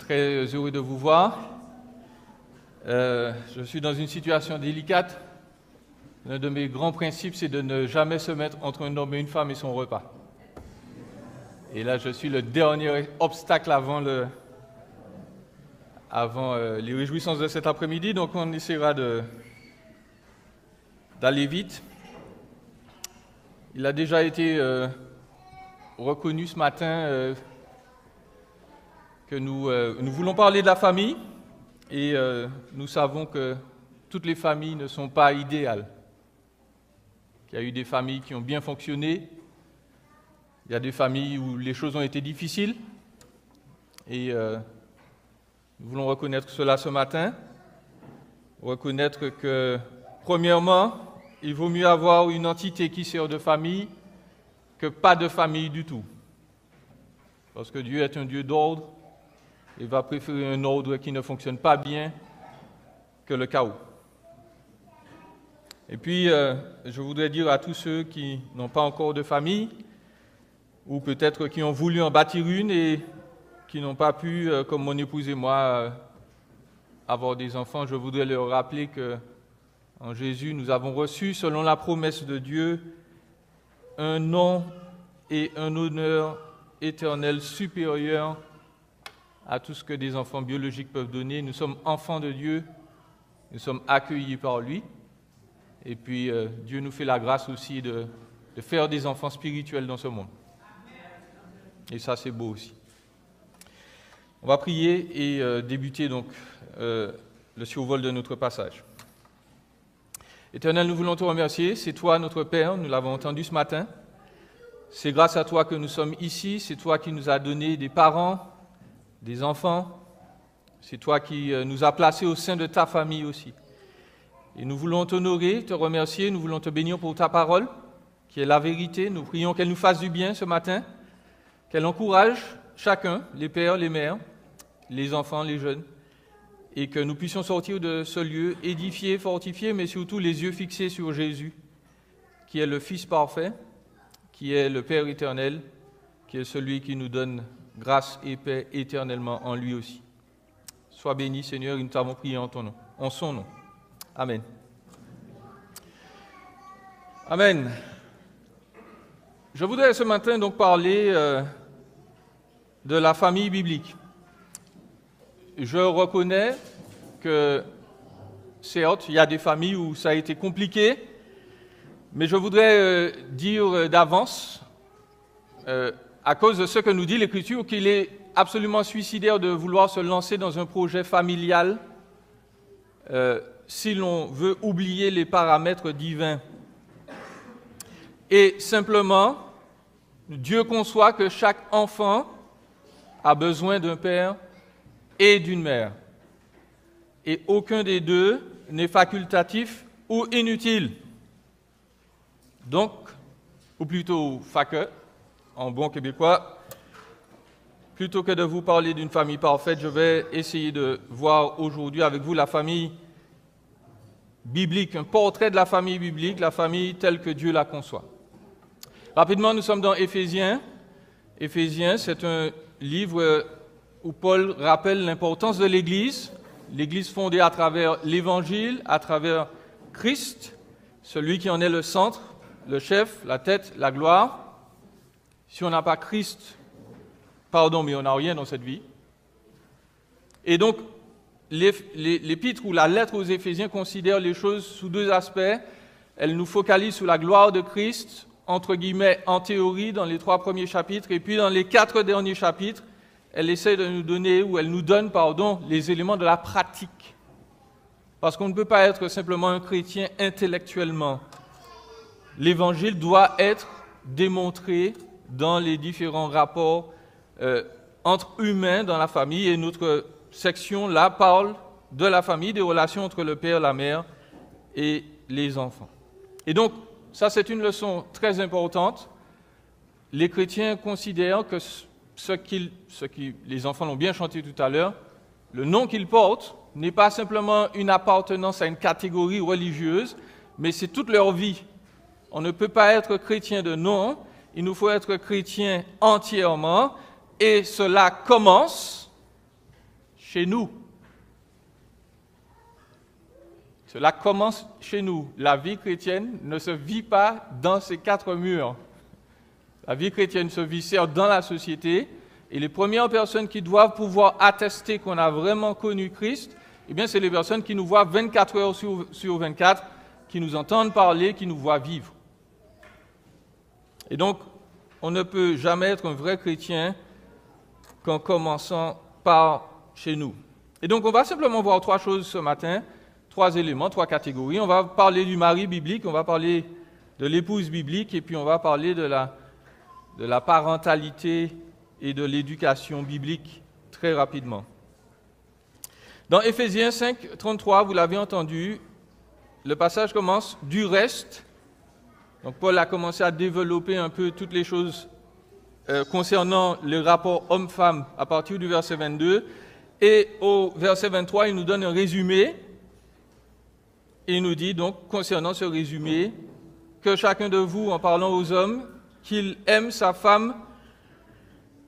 Très heureux de vous voir. Je suis dans une situation délicate. L'un de mes grands principes, c'est de ne jamais se mettre entre un homme et une femme et son repas. Et là, je suis le dernier obstacle avant les réjouissances de cet après-midi, donc on essaiera d'aller vite. Il a déjà été reconnu ce matin que nous voulons parler de la famille et nous savons que toutes les familles ne sont pas idéales. Il y a eu des familles qui ont bien fonctionné, il y a des familles où les choses ont été difficiles et nous voulons reconnaître cela ce matin, reconnaître que premièrement, il vaut mieux avoir une entité qui sert de famille que pas de famille du tout. Parce que Dieu est un Dieu d'ordre, il va préférer un ordre qui ne fonctionne pas bien que le chaos. Et puis, je voudrais dire à tous ceux qui n'ont pas encore de famille, ou peut-être qui ont voulu en bâtir une et qui n'ont pas pu, comme mon épouse et moi, avoir des enfants, je voudrais leur rappeler que en Jésus, nous avons reçu, selon la promesse de Dieu, un nom et un honneur éternel supérieur à tout ce que des enfants biologiques peuvent donner. Nous sommes enfants de Dieu, nous sommes accueillis par lui. Et puis, Dieu nous fait la grâce aussi de faire des enfants spirituels dans ce monde. Et ça, c'est beau aussi. On va prier et débuter donc le survol de notre passage. Éternel, nous voulons te remercier. C'est toi, notre Père, nous l'avons entendu ce matin. C'est grâce à toi que nous sommes ici. C'est toi qui nous as donné des parents, des enfants. C'est toi qui nous as placés au sein de ta famille aussi. Et nous voulons t'honorer, te remercier. Nous voulons te bénir pour ta parole, qui est la vérité. Nous prions qu'elle nous fasse du bien ce matin, qu'elle encourage chacun, les pères, les mères, les enfants, les jeunes, et que nous puissions sortir de ce lieu édifiés, fortifiés, mais surtout les yeux fixés sur Jésus, qui est le Fils parfait, qui est le Père éternel, qui est celui qui nous donne grâce et paix éternellement en lui aussi. Sois béni, Seigneur, et nous t'avons prié en ton nom, en son nom. Amen. Amen. Je voudrais ce matin donc parler de la famille biblique. Je reconnais que, certes, il y a des familles où ça a été compliqué, mais je voudrais dire d'avance, à cause de ce que nous dit l'Écriture, qu'il est absolument suicidaire de vouloir se lancer dans un projet familial si l'on veut oublier les paramètres divins. Et simplement, Dieu conçoit que chaque enfant a besoin d'un père et d'une mère. Et aucun des deux n'est facultatif ou inutile. Donc, ou plutôt faqueux, en bon québécois, plutôt que de vous parler d'une famille parfaite, je vais essayer de voir aujourd'hui avec vous la famille biblique, un portrait de la famille biblique, la famille telle que Dieu la conçoit. Rapidement, nous sommes dans Éphésiens. Éphésiens, c'est un livre où Paul rappelle l'importance de l'Église fondée à travers l'Évangile, à travers Christ, celui qui en est le centre, le chef, la tête, la gloire. Si on n'a pas Christ, pardon, mais on n'a rien dans cette vie. Et donc, l'épître ou la lettre aux Éphésiens considère les choses sous deux aspects. Elle nous focalise sur la gloire de Christ, entre guillemets, en théorie, dans les 3 premiers chapitres, et puis dans les 4 derniers chapitres, elle essaie de nous donner, ou elle nous donne, les éléments de la pratique. Parce qu'on ne peut pas être simplement un chrétien intellectuellement. L'Évangile doit être démontré dans les différents rapports entre humains dans la famille, et notre section là parle de la famille, des relations entre le père, la mère et les enfants. Et donc, ça c'est une leçon très importante. Les chrétiens considèrent que les enfants l'ont bien chanté tout à l'heure, le nom qu'ils portent n'est pas simplement une appartenance à une catégorie religieuse, mais c'est toute leur vie. On ne peut pas être chrétien de nom, il nous faut être chrétien entièrement, et cela commence chez nous. Cela commence chez nous. La vie chrétienne ne se vit pas dans ces quatre murs. La vie chrétienne se vit certes dans la société, et les premières personnes qui doivent pouvoir attester qu'on a vraiment connu Christ, eh bien, c'est les personnes qui nous voient 24 heures sur 24, qui nous entendent parler, qui nous voient vivre. Et donc, on ne peut jamais être un vrai chrétien qu'en commençant par chez nous. Et donc, on va simplement voir trois choses ce matin, trois éléments, trois catégories. On va parler du mari biblique, on va parler de l'épouse biblique, et puis on va parler de la parentalité et de l'éducation biblique très rapidement. Dans Éphésiens 5, 33, vous l'avez entendu, le passage commence « du reste ». Donc Paul a commencé à développer un peu toutes les choses concernant le rapport homme-femme à partir du verset 22. Et au verset 23, il nous donne un résumé. Et il nous dit donc, concernant ce résumé, que chacun de vous, en parlant aux hommes, qu'il aime sa femme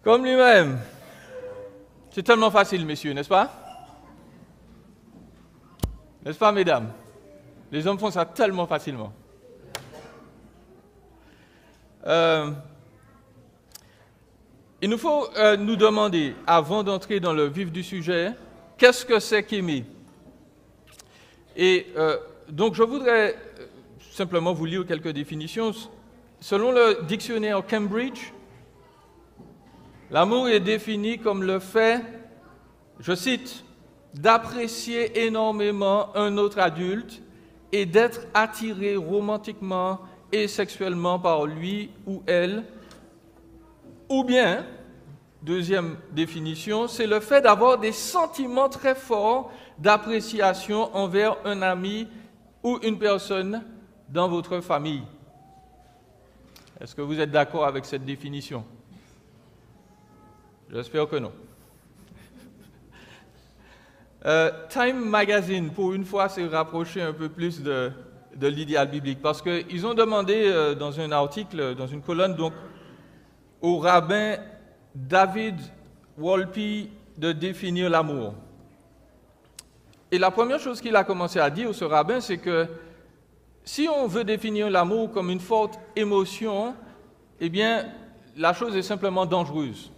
comme lui-même. C'est tellement facile, messieurs, n'est-ce pas? N'est-ce pas, mesdames? Les hommes font ça tellement facilement. Il nous faut nous demander, avant d'entrer dans le vif du sujet, qu'est-ce que c'est qu'aimer? Et donc, je voudrais simplement vous lire quelques définitions. Selon le dictionnaire Cambridge, l'amour est défini comme le fait, je cite, d'apprécier énormément un autre adulte et d'être attiré romantiquement et sexuellement par lui ou elle, ou bien, deuxième définition, c'est le fait d'avoir des sentiments très forts d'appréciation envers un ami ou une personne dans votre famille. Est-ce que vous êtes d'accord avec cette définition? J'espère que non. Time Magazine, pour une fois, s'est rapproché un peu plus de l'idéal biblique, parce qu'ils ont demandé dans un article, dans une colonne, donc, au rabbin David Wolpe de définir l'amour. Et la première chose qu'il a commencé à dire, ce rabbin, c'est que si on veut définir l'amour comme une forte émotion, eh bien, la chose est simplement dangereuse.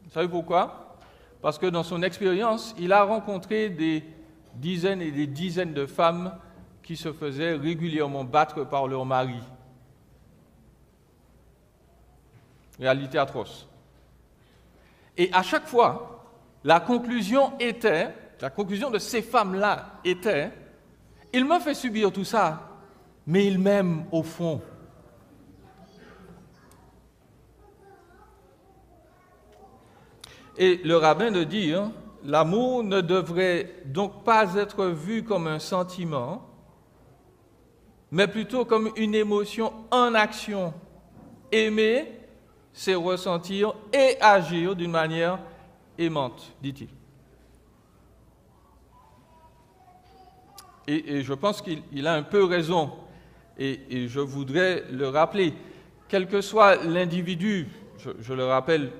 Vous savez pourquoi? Parce que dans son expérience, il a rencontré des dizaines et des dizaines de femmes qui se faisaient régulièrement battre par leur mari. Réalité atroce. Et à chaque fois, la conclusion de ces femmes-là était, il m'a fait subir tout ça, mais il m'aime au fond. Et le rabbin de dire, l'amour ne devrait donc pas être vu comme un sentiment, mais plutôt comme une émotion en action. Aimer, c'est ressentir et agir d'une manière aimante, dit-il. Et je pense qu'il a un peu raison, et je voudrais le rappeler. Quel que soit l'individu, je le rappelle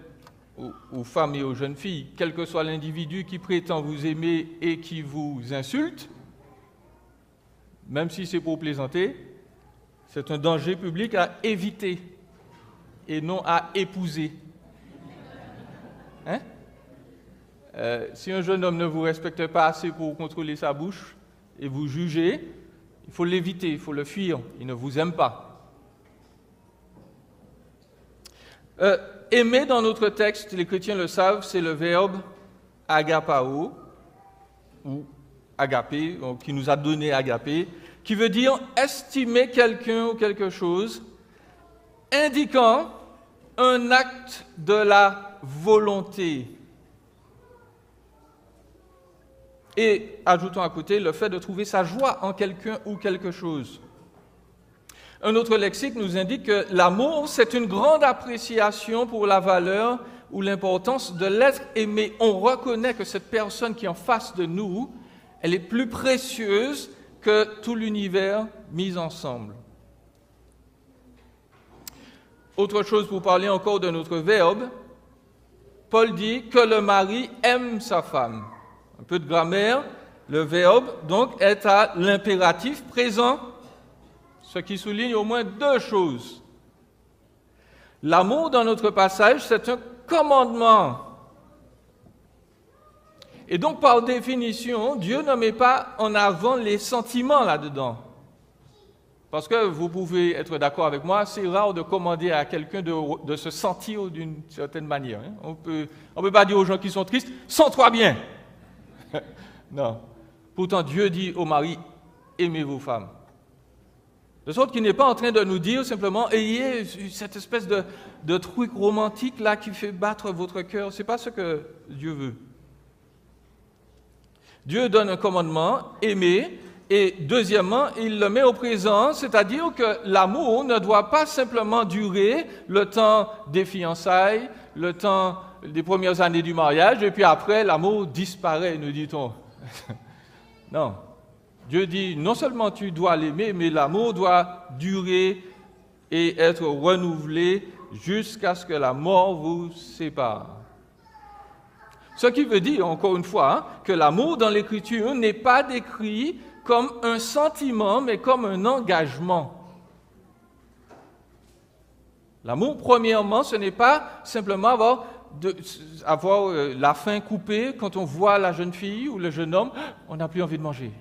aux femmes et aux jeunes filles, quel que soit l'individu qui prétend vous aimer et qui vous insulte, même si c'est pour plaisanter, c'est un danger public à éviter et non à épouser. Hein? Si un jeune homme ne vous respecte pas assez pour contrôler sa bouche et vous juger, il faut l'éviter, il faut le fuir, il ne vous aime pas. Aimer dans notre texte, les chrétiens le savent, c'est le verbe agapao, ou agapé, qui nous a donné agapé, qui veut dire estimer quelqu'un ou quelque chose, indiquant un acte de la volonté. Et, ajoutons à côté, le fait de trouver sa joie en quelqu'un ou quelque chose. Un autre lexique nous indique que l'amour, c'est une grande appréciation pour la valeur ou l'importance de l'être aimé. On reconnaît que cette personne qui est en face de nous, elle est plus précieuse que tout l'univers mis ensemble. Autre chose pour parler encore de notre verbe, Paul dit que le mari aime sa femme. Un peu de grammaire, le verbe donc est à l'impératif présent, ce qui souligne au moins deux choses. L'amour dans notre passage, c'est un commandement. Et donc, par définition, Dieu ne met pas en avant les sentiments là-dedans. Parce que vous pouvez être d'accord avec moi, c'est rare de commander à quelqu'un de se sentir d'une certaine manière. Hein. On peut pas dire aux gens qui sont tristes, sens-toi bien. Non. Pourtant, Dieu dit au mari, aimez vos femmes. De sorte qu'il n'est pas en train de nous dire simplement, ayez cette espèce de truc romantique là qui fait battre votre cœur. Ce n'est pas ce que Dieu veut. Dieu donne un commandement, aimer, et deuxièmement, il le met au présent, c'est-à-dire que l'amour ne doit pas simplement durer le temps des fiançailles, le temps des premières années du mariage, et puis après, l'amour disparaît, nous dit-on. Non. Dieu dit, non seulement tu dois l'aimer, mais l'amour doit durer et être renouvelé jusqu'à ce que la mort vous sépare. Ce qui veut dire, encore une fois, que l'amour dans l'Écriture n'est pas décrit comme un sentiment, mais comme un engagement. L'amour, premièrement, ce n'est pas simplement avoir la faim coupée quand on voit la jeune fille ou le jeune homme, on n'a plus envie de manger.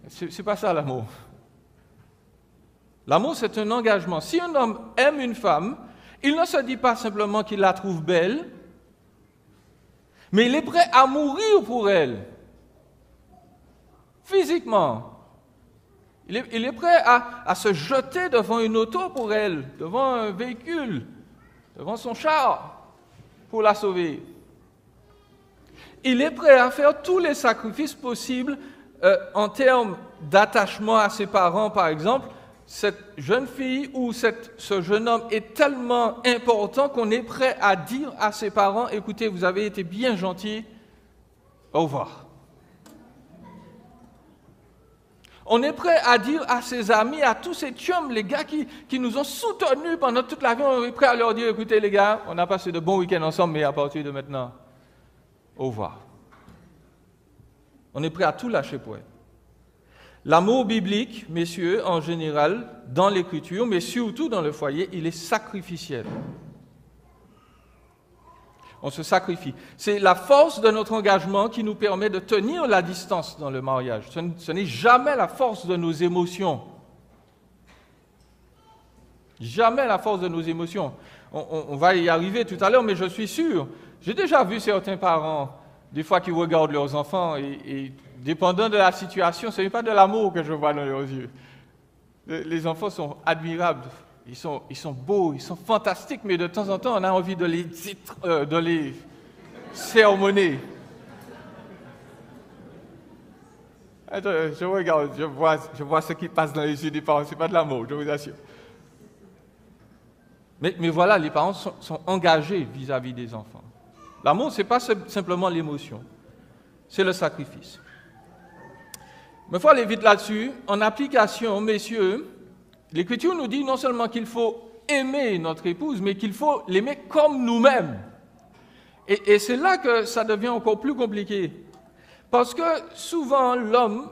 C'est pas ça l'amour. L'amour, c'est un engagement. Si un homme aime une femme, il ne se dit pas simplement qu'il la trouve belle, mais il est prêt à mourir pour elle, physiquement. Il est prêt à se jeter devant une auto pour elle, devant un véhicule, devant son char, pour la sauver. Il est prêt à faire tous les sacrifices possibles en termes d'attachement à ses parents, par exemple. Cette jeune fille ou ce jeune homme est tellement important qu'on est prêt à dire à ses parents, écoutez, vous avez été bien gentils, au revoir. On est prêt à dire à ses amis, à tous ces chums, les gars qui nous ont soutenus pendant toute la vie, on est prêt à leur dire, écoutez les gars, on a passé de bons week-ends ensemble, mais à partir de maintenant, au revoir. On est prêt à tout lâcher pour elle. L'amour biblique, messieurs, en général, dans l'Écriture, mais surtout dans le foyer, il est sacrificiel. On se sacrifie. C'est la force de notre engagement qui nous permet de tenir la distance dans le mariage. Ce n'est jamais la force de nos émotions. Jamais la force de nos émotions. On va y arriver tout à l'heure, mais je suis sûr, j'ai déjà vu certains parents, des fois qui regardent leurs enfants et dépendant de la situation, ce n'est pas de l'amour que je vois dans leurs yeux. Les enfants sont admirables, ils sont beaux, ils sont fantastiques, mais de temps en temps, on a envie de les sermonner. Attends, je regarde, je vois ce qui passe dans les yeux des parents, ce n'est pas de l'amour, je vous assure. Mais voilà, les parents sont engagés vis-à-vis des enfants. L'amour, ce n'est pas simplement l'émotion, c'est le sacrifice. Mais il faut aller vite là-dessus. En application, messieurs, l'Écriture nous dit non seulement qu'il faut aimer notre épouse, mais qu'il faut l'aimer comme nous-mêmes. Et c'est là que ça devient encore plus compliqué. Parce que souvent, l'homme,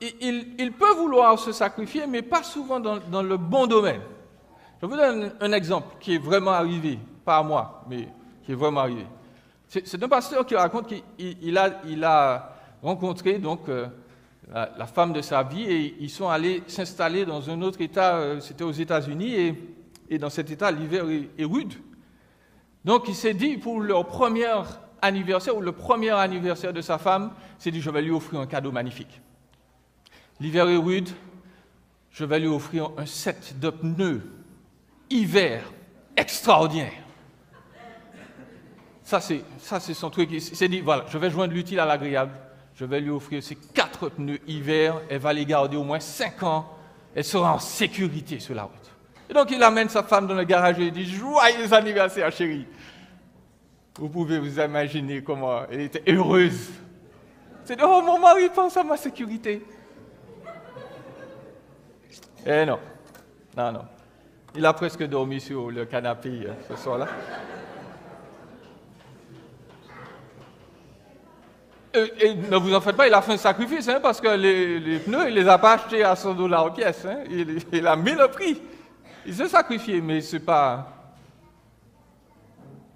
il peut vouloir se sacrifier, mais pas souvent dans le bon domaine. Je vous donne un exemple qui est vraiment arrivé, pas à moi, mais qui est vraiment arrivé. C'est un pasteur qui raconte qu'il a rencontré donc la femme de sa vie et ils sont allés s'installer dans un autre État, c'était aux États-Unis, et dans cet État, l'hiver est rude. Donc il s'est dit, pour leur premier anniversaire, ou le premier anniversaire de sa femme, il s'est dit, je vais lui offrir un cadeau magnifique. L'hiver est rude, je vais lui offrir un set de pneus hiver extraordinaire. Ça, c'est son truc. Il s'est dit, voilà, je vais joindre l'utile à l'agréable. Je vais lui offrir ces 4 pneus hiver. Elle va les garder au moins 5 ans. Elle sera en sécurité sur la route. Et donc, il amène sa femme dans le garage et il dit, joyeux anniversaire, chérie. Vous pouvez vous imaginer comment elle était heureuse. C'est dit, oh, mon mari pense à ma sécurité. Eh non. Non. Il a presque dormi sur le canapé ce soir-là. Et ne vous en faites pas, il a fait un sacrifice, hein, parce que les pneus, il les a pas achetés à 100 $ pièce. Hein, il a mis le prix. Il s'est sacrifié, mais c'est pas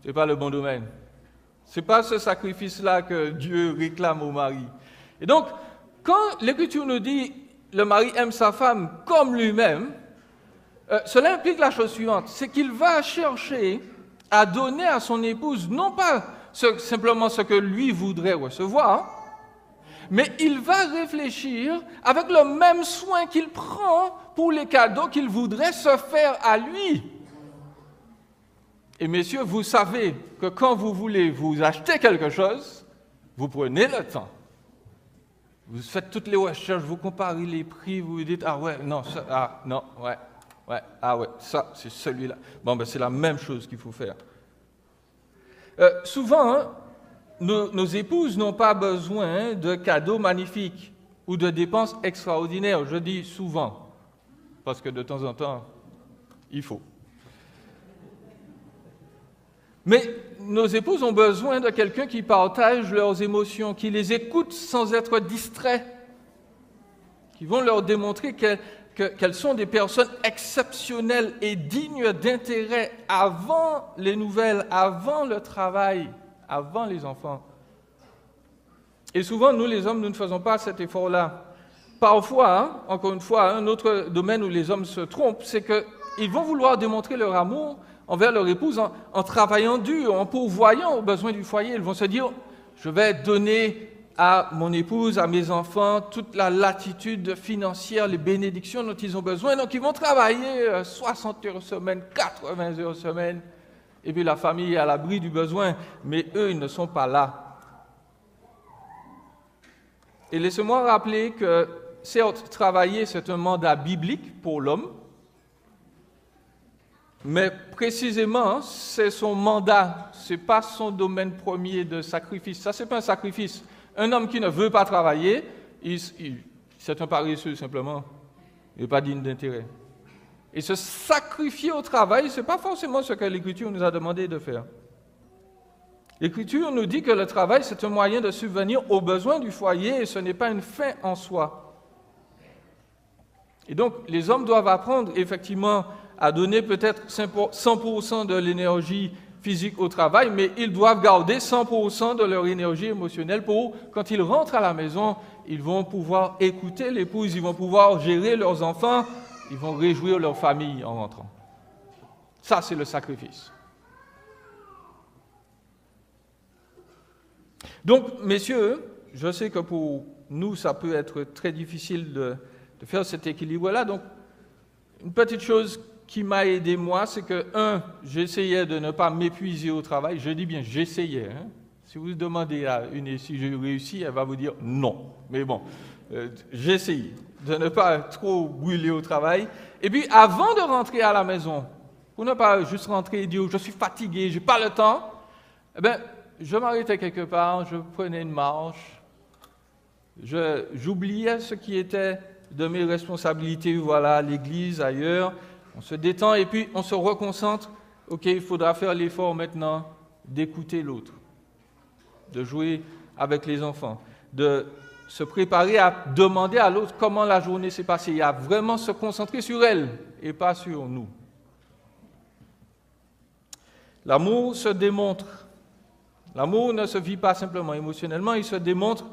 le bon domaine. C'est pas ce sacrifice-là que Dieu réclame au mari. Et donc, quand l'Écriture nous dit le mari aime sa femme comme lui-même, cela implique la chose suivante, c'est qu'il va chercher à donner à son épouse non pas simplement ce que lui voudrait recevoir, mais il va réfléchir avec le même soin qu'il prend pour les cadeaux qu'il voudrait se faire à lui. Et messieurs, vous savez que quand vous voulez vous acheter quelque chose, vous prenez le temps. Vous faites toutes les recherches, vous comparez les prix, vous vous dites, ah ouais, non, ça, ah non, ouais, ah ouais, ça, c'est celui-là. Bon, ben c'est la même chose qu'il faut faire. Souvent, hein, nos épouses n'ont pas besoin de cadeaux magnifiques ou de dépenses extraordinaires. Je dis souvent, parce que de temps en temps, il faut. Mais nos épouses ont besoin de quelqu'un qui partage leurs émotions, qui les écoute sans être distrait, qui vont leur démontrer qu'elles sont des personnes exceptionnelles et dignes d'intérêt avant les nouvelles, avant le travail, avant les enfants. Et souvent, nous les hommes, nous ne faisons pas cet effort-là. Parfois, hein, encore une fois, un autre domaine où les hommes se trompent, c'est qu'ils vont vouloir démontrer leur amour envers leur épouse en travaillant dur, en pourvoyant aux besoins du foyer. Ils vont se dire, je vais donner à mon épouse, à mes enfants, toute la latitude financière, les bénédictions dont ils ont besoin. Donc, ils vont travailler 60 heures semaine, 80 heures semaine, et puis la famille est à l'abri du besoin. Mais eux, ils ne sont pas là. Et laissez-moi rappeler que, certes, travailler, c'est un mandat biblique pour l'homme, mais précisément, c'est son mandat, ce n'est pas son domaine premier de sacrifice. Ça, ce n'est pas un sacrifice. Un homme qui ne veut pas travailler, c'est un paresseux simplement. Il n'est pas digne d'intérêt. Et se sacrifier au travail, ce n'est pas forcément ce que l'Écriture nous a demandé de faire. L'Écriture nous dit que le travail, c'est un moyen de subvenir aux besoins du foyer et ce n'est pas une fin en soi. Et donc, les hommes doivent apprendre effectivement à donner peut-être 100% de l'énergie physique au travail, mais ils doivent garder 100% de leur énergie émotionnelle pour, quand ils rentrent à la maison, ils vont pouvoir écouter l'épouse, ils vont pouvoir gérer leurs enfants, ils vont réjouir leur famille en rentrant. Ça, c'est le sacrifice. Donc, messieurs, je sais que pour nous, ça peut être très difficile de faire cet équilibre-là. Donc, une petite chose qui m'a aidé, moi, c'est que, j'essayais de ne pas m'épuiser au travail. Je dis bien, j'essayais. Hein. Si vous demandez à une si j'ai réussi, elle va vous dire non. Mais bon, j'essayais de ne pas trop brûler au travail. Et puis, avant de rentrer à la maison, pour ne pas juste rentrer et dire « je suis fatigué, je n'ai pas le temps », eh bien, je m'arrêtais quelque part, je prenais une marche, j'oubliais ce qui était de mes responsabilités, voilà, l'église, ailleurs. On se détend et puis on se reconcentre. Ok, il faudra faire l'effort maintenant d'écouter l'autre, de jouer avec les enfants, de se préparer à demander à l'autre comment la journée s'est passée, et à vraiment se concentrer sur elle et pas sur nous. L'amour se démontre. L'amour ne se vit pas simplement émotionnellement, il se démontre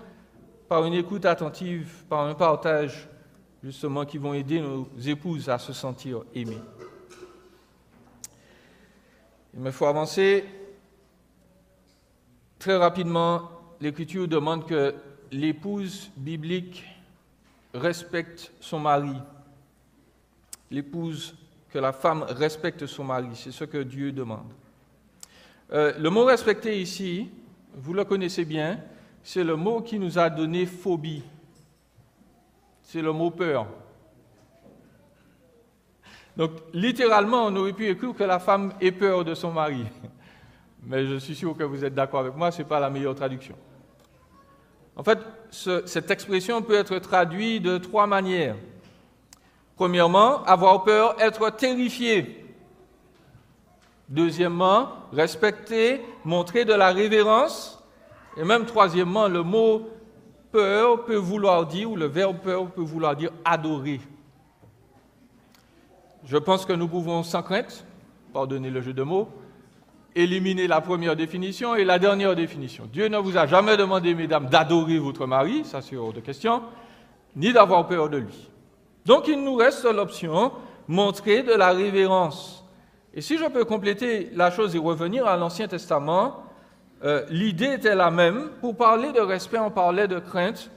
par une écoute attentive, par un partage justement qui vont aider nos épouses à se sentir aimées. Il me faut avancer très rapidement. L'Écriture demande que l'épouse biblique respecte son mari. L'épouse, que la femme respecte son mari, c'est ce que Dieu demande. Le mot « respecter » ici, vous le connaissez bien, c'est le mot qui nous a donné phobie. C'est le mot « peur ». Donc, littéralement, on aurait pu écrire que la femme ait peur de son mari. Mais je suis sûr que vous êtes d'accord avec moi, ce n'est pas la meilleure traduction. En fait, cette expression peut être traduite de 3 manières. Premièrement, avoir peur, être terrifié. Deuxièmement, respecter, montrer de la révérence. Et même troisièmement, le mot peur peut vouloir dire, ou le verbe peur peut vouloir dire adorer. Je pense que nous pouvons sans crainte, pardonnez le jeu de mots, éliminer la première définition et la dernière définition. Dieu ne vous a jamais demandé, mesdames, d'adorer votre mari, ça c'est hors de question, ni d'avoir peur de lui. Donc il nous reste l'option, montrer de la révérence. Et si je peux compléter la chose et revenir à l'Ancien Testament, l'idée était la même. Pour parler de respect, on parlait de crainte.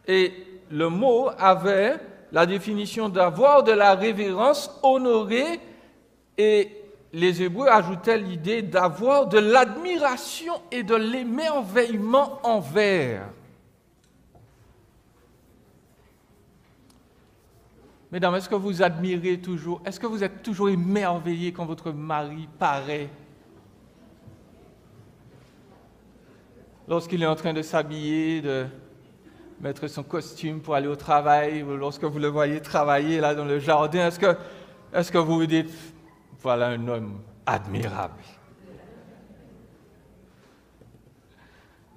Et le mot avait la définition d'avoir de la révérence, honorer, et les Hébreux ajoutaient l'idée d'avoir de l'admiration et de l'émerveillement envers. Mesdames, est-ce que vous admirez toujours, est-ce que vous êtes toujours émerveillés quand votre mari paraît? Lorsqu'il est en train de s'habiller, de mettre son costume pour aller au travail, ou lorsque vous le voyez travailler là dans le jardin, est-ce que vous vous dites, voilà un homme admirable?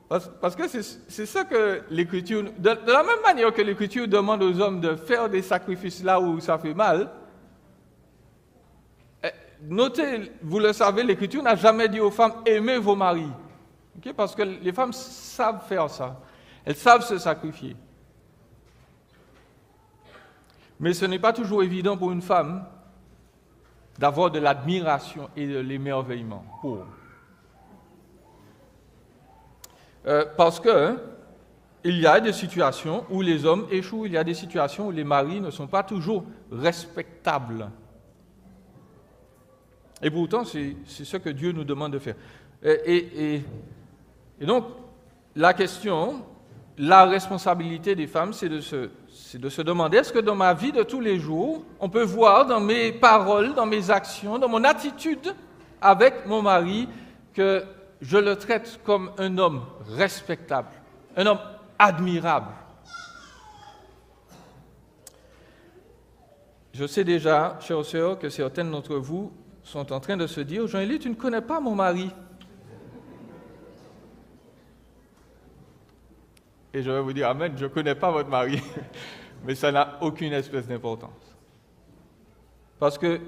Parce que c'est ça que l'Écriture, de la même manière que l'Écriture demande aux hommes de faire des sacrifices là où ça fait mal, notez, vous le savez, l'Écriture n'a jamais dit aux femmes, aimez vos maris. Okay? Parce que les femmes savent faire ça. Elles savent se sacrifier. Mais ce n'est pas toujours évident pour une femme d'avoir de l'admiration et de l'émerveillement pour. Parce que il y a des situations où les hommes échouent, il y a des situations où les maris ne sont pas toujours respectables. Et pourtant, c'est ce que Dieu nous demande de faire. Et donc, la question, la responsabilité des femmes, c'est de se demander, est-ce que dans ma vie de tous les jours, on peut voir dans mes paroles, dans mes actions, dans mon attitude avec mon mari, que je le traite comme un homme respectable, un homme admirable. Je sais déjà, chères sœurs, que certaines d'entre vous sont en train de se dire, Jean-Élie, tu ne connais pas mon mari. Et je vais vous dire, amen, je ne connais pas votre mari. Mais ça n'a aucune espèce d'importance. Parce que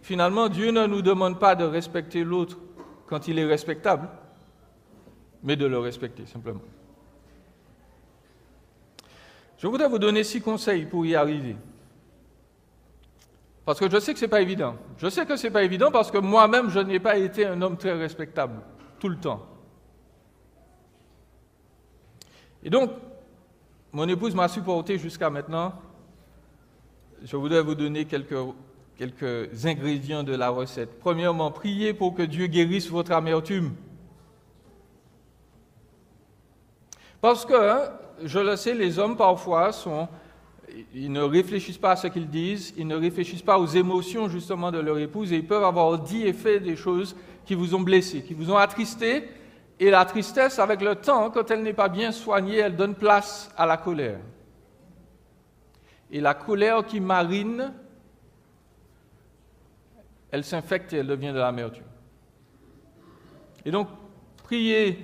finalement, Dieu ne nous demande pas de respecter l'autre quand il est respectable, mais de le respecter, simplement. Je voudrais vous donner 6 conseils pour y arriver. Parce que je sais que ce n'est pas évident. Je sais que ce n'est pas évident parce que moi-même, je n'ai pas été un homme très respectable, tout le temps. Et donc, mon épouse m'a supporté jusqu'à maintenant. Je voudrais vous donner quelques ingrédients de la recette. Premièrement, priez pour que Dieu guérisse votre amertume. Parce que, je le sais, les hommes parfois ils ne réfléchissent pas à ce qu'ils disent, ils ne réfléchissent pas aux émotions justement de leur épouse et ils peuvent avoir dit et fait des choses qui vous ont blessé, qui vous ont attristé. Et la tristesse, avec le temps, quand elle n'est pas bien soignée, elle donne place à la colère. Et la colère qui marine, elle s'infecte et elle devient de l'amertume. Et donc, priez.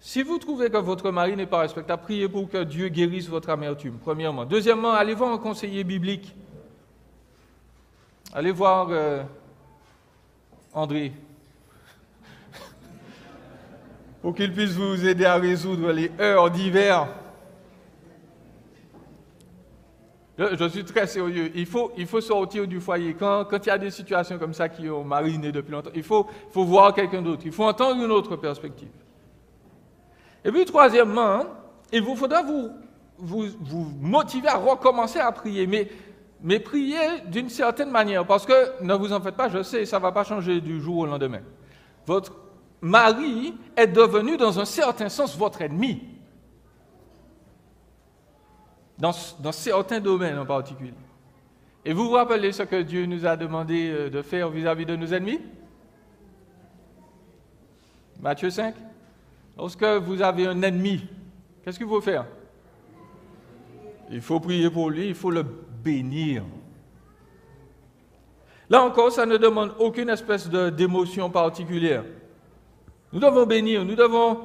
Si vous trouvez que votre mari n'est pas respectable, priez pour que Dieu guérisse votre amertume, premièrement. Deuxièmement, allez voir un conseiller biblique. Allez voir André, pour qu'il puisse vous aider à résoudre les heurts divers. Je suis très sérieux. Il faut sortir du foyer. Quand il y a des situations comme ça qui ont mariné depuis longtemps, il faut voir quelqu'un d'autre. Il faut entendre une autre perspective. Et puis, troisièmement, il vous faudra vous motiver à recommencer à prier. Mais prier d'une certaine manière. Parce que, ne vous en faites pas, je sais, ça ne va pas changer du jour au lendemain. Votre mari est devenu, dans un certain sens, votre ennemi. Dans certains domaines en particulier. Et vous vous rappelez ce que Dieu nous a demandé de faire vis-à-vis de nos ennemis? Matthieu 5. Lorsque vous avez un ennemi, qu'est-ce qu'il faut faire? Il faut prier pour lui, il faut le bénir. Là encore, ça ne demande aucune espèce d'émotion particulière. Nous devons bénir, nous devons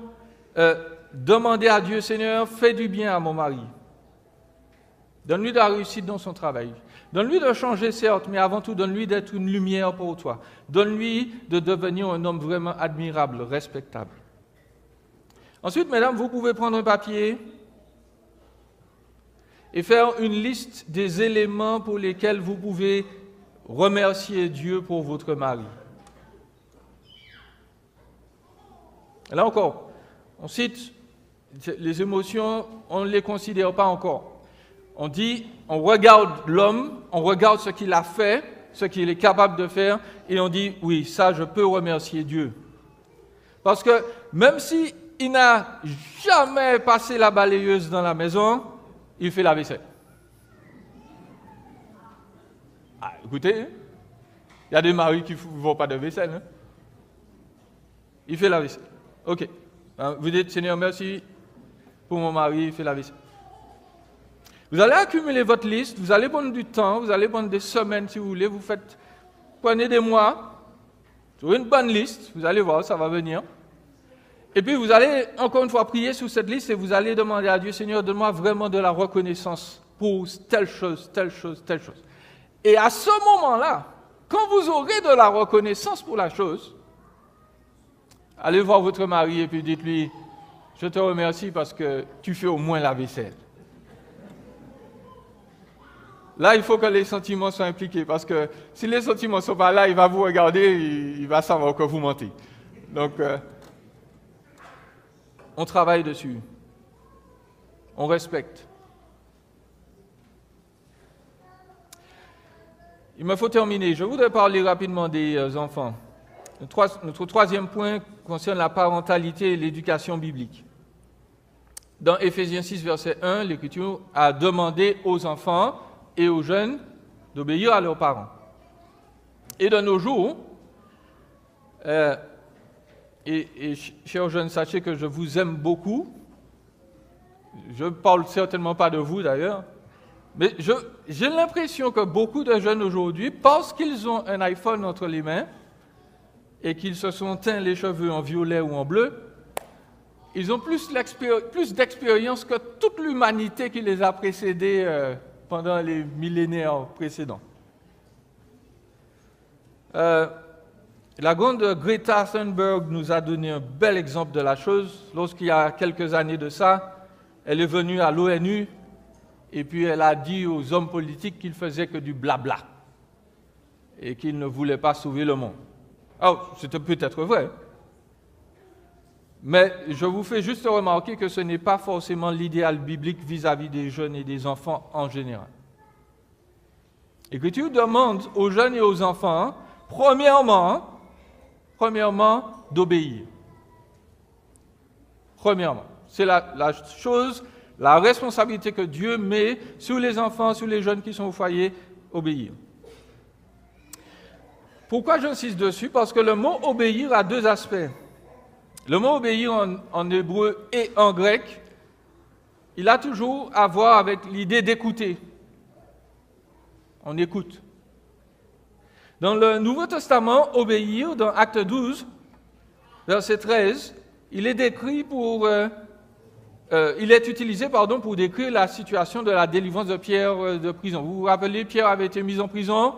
demandez à Dieu, Seigneur, fais du bien à mon mari. Donne-lui de la réussite dans son travail. Donne-lui de changer, certes, mais avant tout, donne-lui d'être une lumière pour toi. Donne-lui de devenir un homme vraiment admirable, respectable. Ensuite, mesdames, vous pouvez prendre un papier et faire une liste des éléments pour lesquels vous pouvez remercier Dieu pour votre mari. Là encore, on cite les émotions, on ne les considère pas encore. On dit, on regarde l'homme, on regarde ce qu'il a fait, ce qu'il est capable de faire, et on dit, oui, ça, je peux remercier Dieu. Parce que même s'il n'a jamais passé la balayeuse dans la maison, il fait la vaisselle. Ah, écoutez, il y a des maris qui ne font pas de vaisselle. Hein? Il fait la vaisselle. Ok. Vous dites, Seigneur, merci pour mon mari, il fait la vaisselle. Vous allez accumuler votre liste, vous allez prendre du temps, vous allez prendre des semaines si vous voulez, prenez des mois, sur une bonne liste, vous allez voir, ça va venir. Et puis vous allez encore une fois prier sur cette liste et vous allez demander à Dieu, Seigneur, donne-moi vraiment de la reconnaissance pour telle chose, telle chose, telle chose. Et à ce moment-là, quand vous aurez de la reconnaissance pour la chose, allez voir votre mari et puis dites-lui, je te remercie parce que tu fais au moins la vaisselle. Là, il faut que les sentiments soient impliqués, parce que si les sentiments ne sont pas là, il va vous regarder, il va savoir que vous mentez. Donc, on travaille dessus. On respecte. Il me faut terminer. Je voudrais parler rapidement des enfants. Notre troisième point concerne la parentalité et l'éducation biblique. Dans Éphésiens 6, verset 1, l'Écriture a demandé aux enfants et aux jeunes d'obéir à leurs parents. Et de nos jours, chers jeunes, sachez que je vous aime beaucoup. Je ne parle certainement pas de vous d'ailleurs, mais j'ai l'impression que beaucoup de jeunes aujourd'hui, parce qu'ils ont un iPhone entre les mains et qu'ils se sont teints les cheveux en violet ou en bleu, ils ont plus d'expérience que toute l'humanité qui les a précédés pendant les millénaires précédents. La grande Greta Thunberg nous a donné un bel exemple de la chose. Lorsqu'il y a quelques années de ça, elle est venue à l'ONU et puis elle a dit aux hommes politiques qu'ils faisaient que du blabla et qu'ils ne voulaient pas sauver le monde. Alors, c'était peut-être vrai, mais je vous fais juste remarquer que ce n'est pas forcément l'idéal biblique vis-à-vis des jeunes et des enfants en général. L'Écriture demande aux jeunes et aux enfants, premièrement, d'obéir. Premièrement, c'est la chose, la responsabilité que Dieu met sur les enfants, sur les jeunes qui sont au foyer, obéir. Pourquoi j'insiste dessus? Parce que le mot obéir a deux aspects. Le mot obéir en hébreu et en grec, il a toujours à voir avec l'idée d'écouter. On écoute. Dans le Nouveau Testament, obéir, dans Acte 12, verset 13, il est utilisé pour décrire la situation de la délivrance de Pierre de prison. Vous vous rappelez, Pierre avait été mis en prison,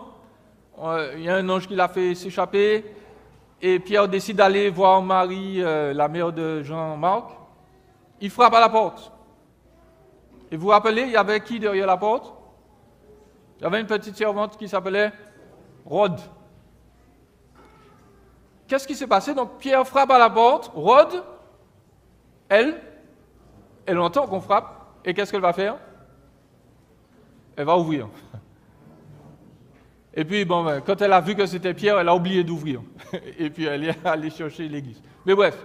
il y a un ange qui l'a fait s'échapper, et Pierre décide d'aller voir Marie, la mère de Jean-Marc. Il frappe à la porte. Et vous vous rappelez, il y avait qui derrière la porte? Il y avait une petite servante qui s'appelait Rhode. Qu'est-ce qui s'est passé? Donc Pierre frappe à la porte. Rhode, elle entend qu'on frappe. Et qu'est-ce qu'elle va faire? Elle va ouvrir. Et puis, quand elle a vu que c'était Pierre, elle a oublié d'ouvrir. Et puis, elle est allée chercher l'église. Mais bref,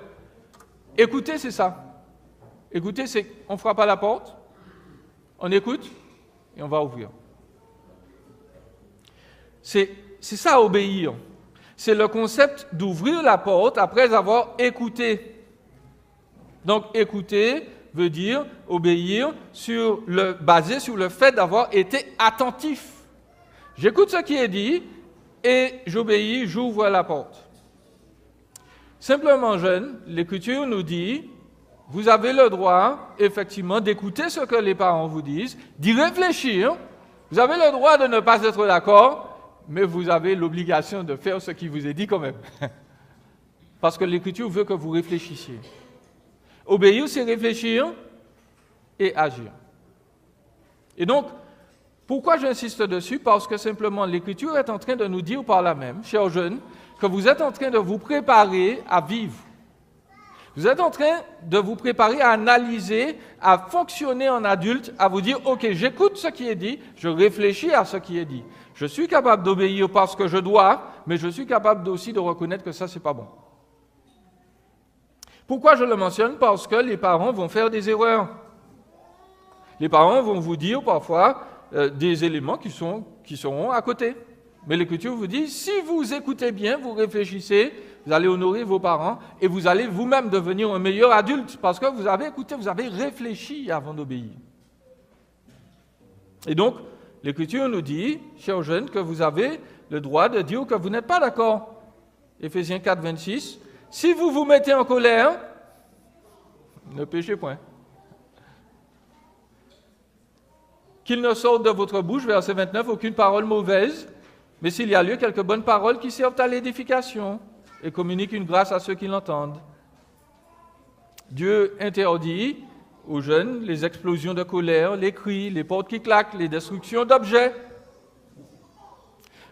écoutez, c'est ça. Écoutez, c'est on frappe à la porte, on écoute, et on va ouvrir. C'est ça, obéir. C'est le concept d'ouvrir la porte après avoir écouté. Donc, écouter veut dire obéir basé sur le fait d'avoir été attentif. J'écoute ce qui est dit et j'obéis, j'ouvre la porte. Simplement, jeunes, l'Écriture nous dit vous avez le droit, effectivement, d'écouter ce que les parents vous disent, d'y réfléchir. Vous avez le droit de ne pas être d'accord, mais vous avez l'obligation de faire ce qui vous est dit quand même. Parce que l'Écriture veut que vous réfléchissiez. Obéir, c'est réfléchir et agir. Et donc, pourquoi j'insiste dessus? Parce que simplement l'Écriture est en train de nous dire par là même, chers jeunes, que vous êtes en train de vous préparer à vivre. Vous êtes en train de vous préparer à analyser, à fonctionner en adulte, à vous dire, ok, j'écoute ce qui est dit, je réfléchis à ce qui est dit. Je suis capable d'obéir parce que je dois, mais je suis capable aussi de reconnaître que ça, c'est pas bon. Pourquoi je le mentionne? Parce que les parents vont faire des erreurs. Les parents vont vous dire parfois des éléments qui seront à côté. Mais l'Écriture vous dit, si vous écoutez bien, vous réfléchissez, vous allez honorer vos parents et vous allez vous-même devenir un meilleur adulte parce que vous avez écouté, vous avez réfléchi avant d'obéir. Et donc, l'Écriture nous dit, chers jeunes, que vous avez le droit de dire que vous n'êtes pas d'accord. Éphésiens 4, 26. Si vous vous mettez en colère, ne péchez point. Qu'il ne sorte de votre bouche, verset 29, aucune parole mauvaise, mais s'il y a lieu, quelques bonnes paroles qui servent à l'édification et communiquent une grâce à ceux qui l'entendent. Dieu interdit aux jeunes les explosions de colère, les cris, les portes qui claquent, les destructions d'objets.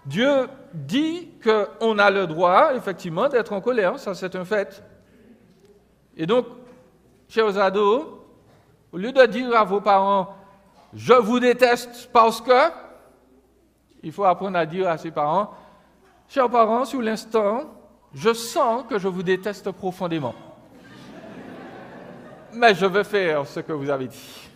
Dieu dit qu'on a le droit, effectivement, d'être en colère, ça c'est un fait. Et donc, chers ados, au lieu de dire à vos parents, je vous déteste parce que, il faut apprendre à dire à ses parents, chers parents, sur l'instant, je sens que je vous déteste profondément. Mais je vais faire ce que vous avez dit.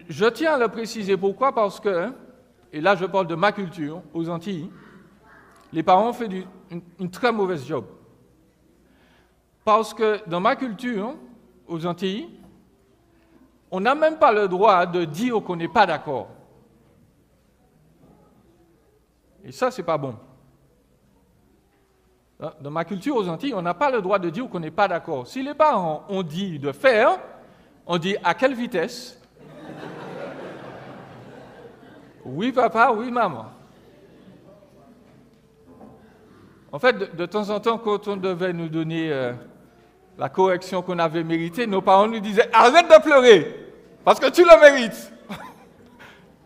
Je tiens à le préciser. Pourquoi? Parce que, et là je parle de ma culture, aux Antilles, les parents ont fait une très mauvaise job. Parce que dans ma culture, aux Antilles, on n'a même pas le droit de dire qu'on n'est pas d'accord. Et ça, c'est pas bon. Dans ma culture aux Antilles, on n'a pas le droit de dire qu'on n'est pas d'accord. Si les parents ont dit de faire, on dit à quelle vitesse? Oui, papa, oui, maman. En fait, de temps en temps, quand on devait nous donner la correction qu'on avait méritée, nos parents nous disaient « Arrête de pleurer, parce que tu le mérites !»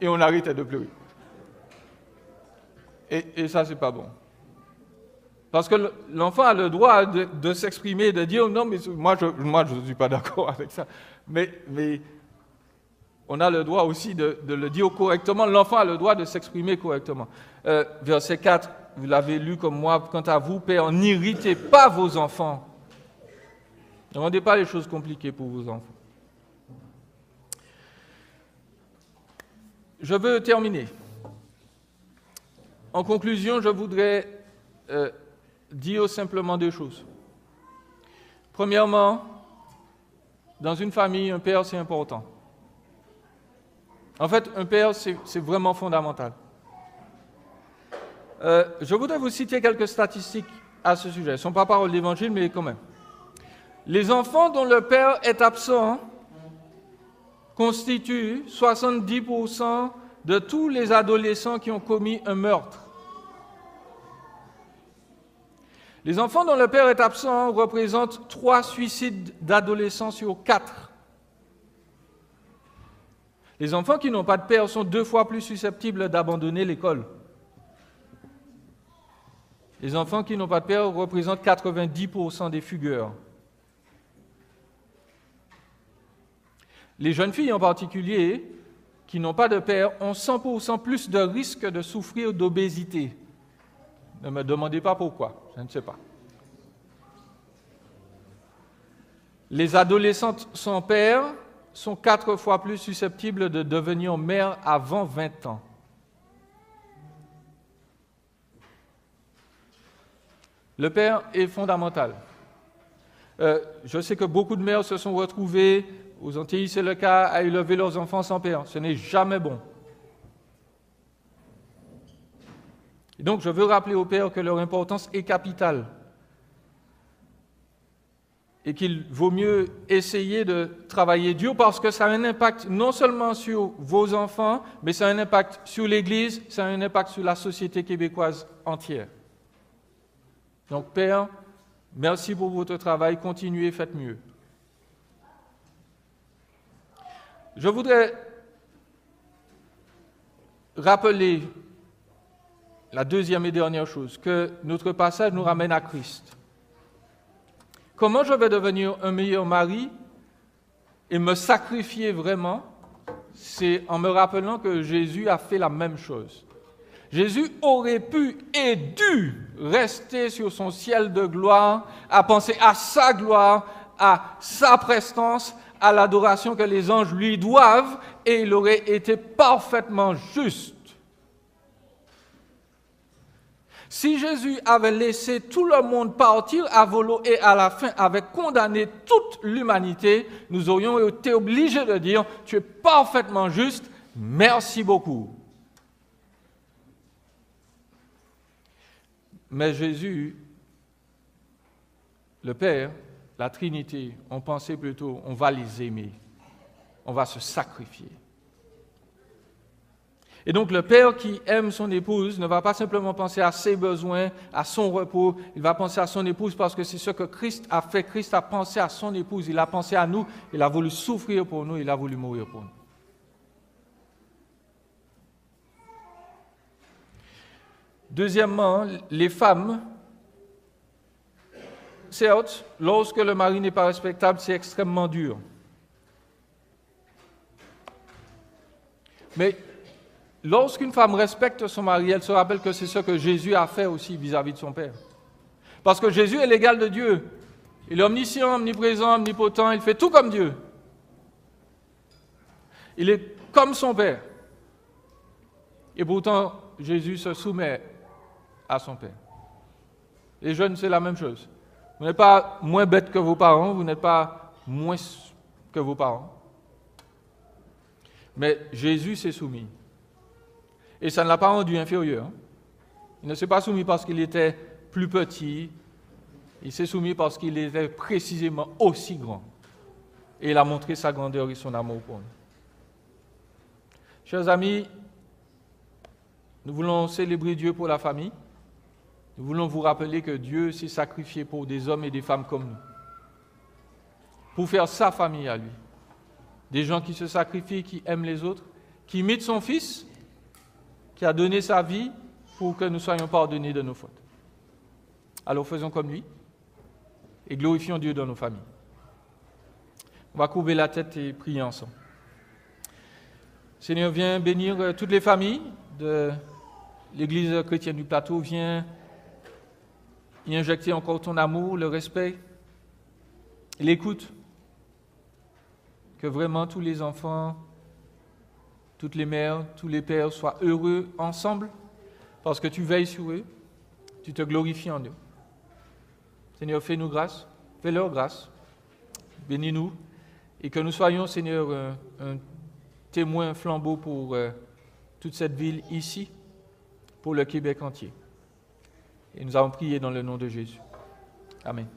Et on arrêtait de pleurer. Et ça, c'est pas bon. Parce que l'enfant a le droit de s'exprimer, de dire « Non, mais moi, je ne suis pas d'accord avec ça. » Mais on a le droit aussi de le dire correctement. L'enfant a le droit de s'exprimer correctement. Verset 4, vous l'avez lu comme moi. Quant à vous, pères, n'irritez pas vos enfants. Ne rendez pas les choses compliquées pour vos enfants. Je veux terminer. En conclusion, je voudrais dire simplement deux choses. Premièrement, dans une famille, un père, c'est important. En fait, un père, c'est vraiment fondamental. Je voudrais vous citer quelques statistiques à ce sujet. Ce ne sont pas paroles d'évangile, mais quand même. Les enfants dont le père est absent constituent 70% de tous les adolescents qui ont commis un meurtre. Les enfants dont le père est absent représentent 3 suicides d'adolescents sur 4. Les enfants qui n'ont pas de père sont 2 fois plus susceptibles d'abandonner l'école. Les enfants qui n'ont pas de père représentent 90% des fugueurs. Les jeunes filles en particulier, qui n'ont pas de père, ont 100% plus de risque de souffrir d'obésité. Ne me demandez pas pourquoi, je ne sais pas. Les adolescentes sans père sont 4 fois plus susceptibles de devenir mères avant 20 ans. Le père est fondamental. Je sais que beaucoup de mères se sont retrouvées, aux Antilles c'est le cas, à élever leurs enfants sans père. Ce n'est jamais bon. Et donc, je veux rappeler aux pères que leur importance est capitale et qu'il vaut mieux essayer de travailler dur parce que ça a un impact non seulement sur vos enfants, mais ça a un impact sur l'Église, ça a un impact sur la société québécoise entière. Donc, pères, merci pour votre travail, continuez, faites mieux. Je voudrais rappeler la deuxième et dernière chose, que notre passage nous ramène à Christ. Comment je vais devenir un meilleur mari et me sacrifier vraiment? C'est en me rappelant que Jésus a fait la même chose. Jésus aurait pu et dû rester sur son ciel de gloire, à penser à sa gloire, à sa prestance, à l'adoration que les anges lui doivent, et il aurait été parfaitement juste. Si Jésus avait laissé tout le monde partir à volo et à la fin avait condamné toute l'humanité, nous aurions été obligés de dire « Tu es parfaitement juste, merci beaucoup ». Mais Jésus, le Père, la Trinité, ont pensé plutôt « On va les aimer, on va se sacrifier ». Et donc le père qui aime son épouse ne va pas simplement penser à ses besoins, à son repos, il va penser à son épouse parce que c'est ce que Christ a fait. Christ a pensé à son épouse, il a pensé à nous, il a voulu souffrir pour nous, il a voulu mourir pour nous. Deuxièmement, les femmes, certes, lorsque le mari n'est pas respectable, c'est extrêmement dur. Mais lorsqu'une femme respecte son mari, elle se rappelle que c'est ce que Jésus a fait aussi vis-à-vis de son Père. Parce que Jésus est l'égal de Dieu. Il est omniscient, omniprésent, omnipotent, il fait tout comme Dieu. Il est comme son Père. Et pourtant, Jésus se soumet à son Père. Les jeunes, c'est la même chose. Vous n'êtes pas moins bêtes que vos parents, vous n'êtes pas moins que vos parents. Mais Jésus s'est soumis. Et ça ne l'a pas rendu inférieur. Il ne s'est pas soumis parce qu'il était plus petit. Il s'est soumis parce qu'il était précisément aussi grand. Et il a montré sa grandeur et son amour pour nous. Chers amis, nous voulons célébrer Dieu pour la famille. Nous voulons vous rappeler que Dieu s'est sacrifié pour des hommes et des femmes comme nous. Pour faire sa famille à lui. Des gens qui se sacrifient, qui aiment les autres, qui imitent son Fils, qui a donné sa vie pour que nous soyons pardonnés de nos fautes. Alors faisons comme lui et glorifions Dieu dans nos familles. On va courber la tête et prier ensemble. Seigneur, viens bénir toutes les familles de l'Église chrétienne du Plateau. Viens y injecter encore ton amour, le respect et l'écoute. Que vraiment tous les enfants, toutes les mères, tous les pères soient heureux ensemble parce que tu veilles sur eux, tu te glorifies en eux. Seigneur, fais-nous grâce, fais-leur grâce, bénis-nous et que nous soyons, Seigneur, un témoin, un flambeau pour toute cette ville ici, pour le Québec entier. Et nous avons prié dans le nom de Jésus. Amen.